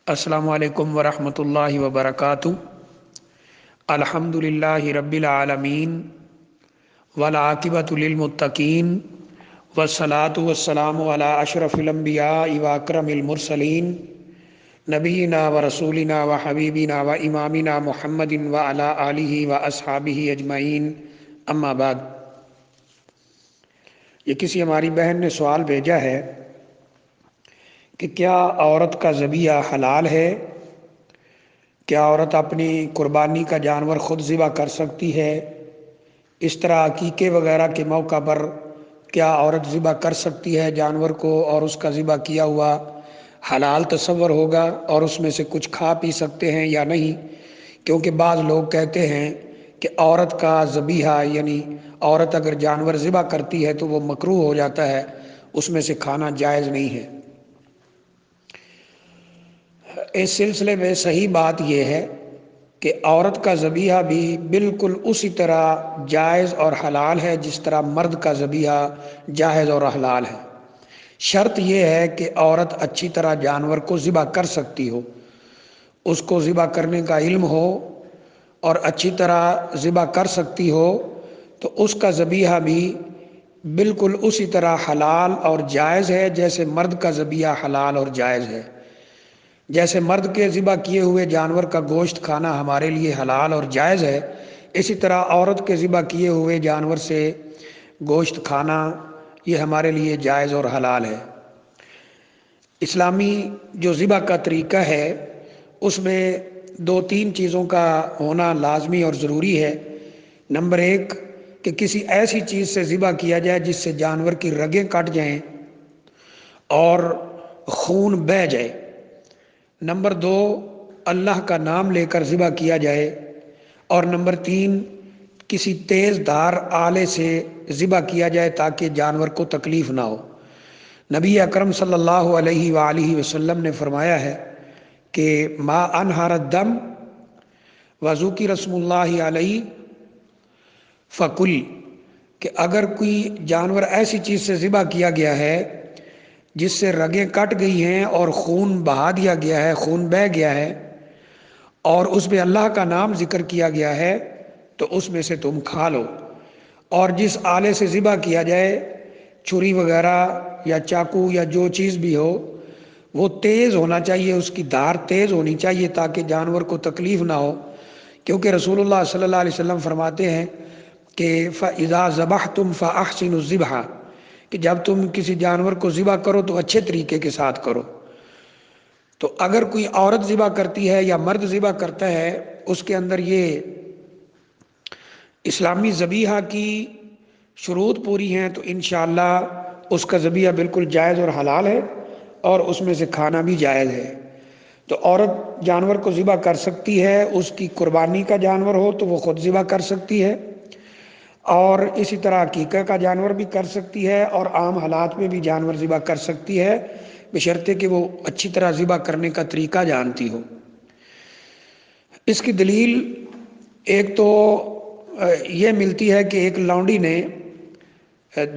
السلام علیکم ورحمۃ اللہ وبرکاتہ۔ الحمد للہ رب العالمین والعاقبۃ للمتقین والصلاۃ والسلام علی اشرف الانبیاء واکرم المرسلین نبینا و رسولنا و حبیبنا و امامنا محمد وعلی آلہ و اصحابہ اجمعین، اما بعد۔ یہ کسی ہماری بہن نے سوال بھیجا ہے کہ کیا عورت کا ذبیحہ حلال ہے؟ کیا عورت اپنی قربانی کا جانور خود ذبح کر سکتی ہے؟ اس طرح عقیقے وغیرہ کے موقع پر کیا عورت ذبح کر سکتی ہے جانور کو، اور اس کا ذبح کیا ہوا حلال تصور ہوگا اور اس میں سے کچھ کھا پی سکتے ہیں یا نہیں؟ کیونکہ بعض لوگ کہتے ہیں کہ عورت کا ذبیحہ یعنی عورت اگر جانور ذبح کرتی ہے تو وہ مکروہ ہو جاتا ہے، اس میں سے کھانا جائز نہیں ہے۔ اس سلسلے میں صحیح بات یہ ہے کہ عورت کا ذبیحہ بھی بالکل اسی طرح جائز اور حلال ہے جس طرح مرد کا ذبیحہ جائز اور حلال ہے۔ شرط یہ ہے کہ عورت اچھی طرح جانور کو ذبح کر سکتی ہو، اس کو ذبح کرنے کا علم ہو اور اچھی طرح ذبح کر سکتی ہو، تو اس کا ذبیحہ بھی بالکل اسی طرح حلال اور جائز ہے جیسے مرد کا ذبیحہ حلال اور جائز ہے۔ جیسے مرد کے ذبح کیے ہوئے جانور کا گوشت کھانا ہمارے لیے حلال اور جائز ہے، اسی طرح عورت کے ذبح کیے ہوئے جانور سے گوشت کھانا یہ ہمارے لیے جائز اور حلال ہے۔ اسلامی جو ذبح کا طریقہ ہے اس میں دو تین چیزوں کا ہونا لازمی اور ضروری ہے۔ نمبر ایک کہ کسی ایسی چیز سے ذبح کیا جائے جس سے جانور کی رگیں کٹ جائیں اور خون بہہ جائے۔ نمبر دو اللہ کا نام لے کر ذبح کیا جائے، اور نمبر تین کسی تیز دھار آلے سے ذبح کیا جائے تاکہ جانور کو تکلیف نہ ہو۔ نبی اکرم صلی اللہ علیہ وآلہ وسلم نے فرمایا ہے کہ ما انہر الدم وذکر اسم اللہ علیہ فکل، کہ اگر کوئی جانور ایسی چیز سے ذبح کیا گیا ہے جس سے رگیں کٹ گئی ہیں اور خون بہا دیا گیا ہے، خون بہہ گیا ہے، اور اس میں اللہ کا نام ذکر کیا گیا ہے، تو اس میں سے تم کھا لو۔ اور جس آلے سے ذبح کیا جائے، چھری وغیرہ یا چاقو یا جو چیز بھی ہو، وہ تیز ہونا چاہیے، اس کی دھار تیز ہونی چاہیے تاکہ جانور کو تکلیف نہ ہو۔ کیونکہ رسول اللہ صلی اللہ علیہ وسلم فرماتے ہیں کہ فَإِذَا ذَبَحْتُمْ فَأَحْسِنُوا الذِّبْحَ، کہ جب تم کسی جانور کو ذبح کرو تو اچھے طریقے کے ساتھ کرو۔ تو اگر کوئی عورت ذبح کرتی ہے یا مرد ذبح کرتا ہے، اس کے اندر یہ اسلامی ذبیحہ کی شروط پوری ہیں تو انشاءاللہ اس کا ذبیحہ بالکل جائز اور حلال ہے، اور اس میں سے کھانا بھی جائز ہے۔ تو عورت جانور کو ذبح کر سکتی ہے، اس کی قربانی کا جانور ہو تو وہ خود ذبح کر سکتی ہے، اور اسی طرح عقیقہ کا جانور بھی کر سکتی ہے، اور عام حالات میں بھی جانور ذبح کر سکتی ہے، بشرطے کہ وہ اچھی طرح ذبح کرنے کا طریقہ جانتی ہو۔ اس کی دلیل ایک تو یہ ملتی ہے کہ ایک لونڈی نے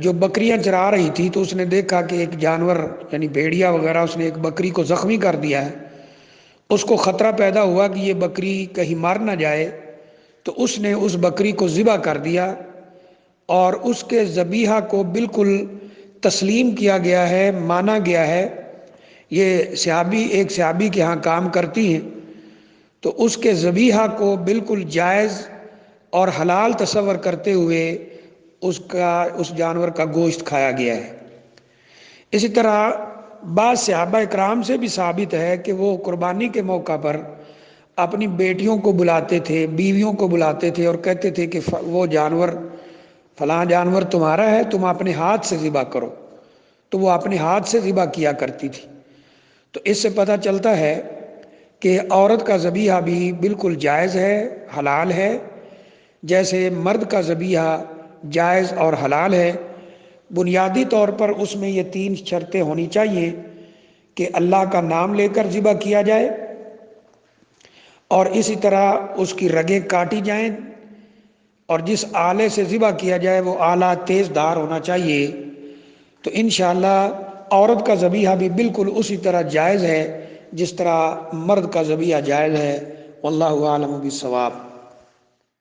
جو بکریاں چرا رہی تھی تو اس نے دیکھا کہ ایک جانور یعنی بھیڑیا وغیرہ اس نے ایک بکری کو زخمی کر دیا ہے۔ اس کو خطرہ پیدا ہوا کہ یہ بکری کہیں مر نہ جائے، تو اس نے اس بکری کو ذبح کر دیا، اور اس کے ذبیحہ کو بالکل تسلیم کیا گیا ہے، مانا گیا ہے۔ یہ صحابی ایک صحابی کے ہاں کام کرتی ہیں، تو اس کے ذبیحہ کو بالکل جائز اور حلال تصور کرتے ہوئے اس جانور کا گوشت کھایا گیا ہے۔ اسی طرح بعض صحابہ اکرام سے بھی ثابت ہے کہ وہ قربانی کے موقع پر اپنی بیٹیوں کو بلاتے تھے، بیویوں کو بلاتے تھے، اور کہتے تھے کہ وہ جانور فلاں جانور تمہارا ہے، تم اپنے ہاتھ سے ذبح کرو، تو وہ اپنے ہاتھ سے ذبح کیا کرتی تھی۔ تو اس سے پتہ چلتا ہے کہ عورت کا ذبیحہ بھی بالکل جائز ہے، حلال ہے، جیسے مرد کا ذبیحہ جائز اور حلال ہے۔ بنیادی طور پر اس میں یہ تین شرطیں ہونی چاہیے کہ اللہ کا نام لے کر ذبح کیا جائے، اور اسی طرح اس کی رگیں کاٹی جائیں، اور جس آلے سے ذبح کیا جائے وہ آلہ تیز دھار ہونا چاہیے۔ تو انشاءاللہ عورت کا ذبیحہ بھی بالکل اسی طرح جائز ہے جس طرح مرد کا ذبیحہ جائز ہے۔ واللہ عالم بالصواب۔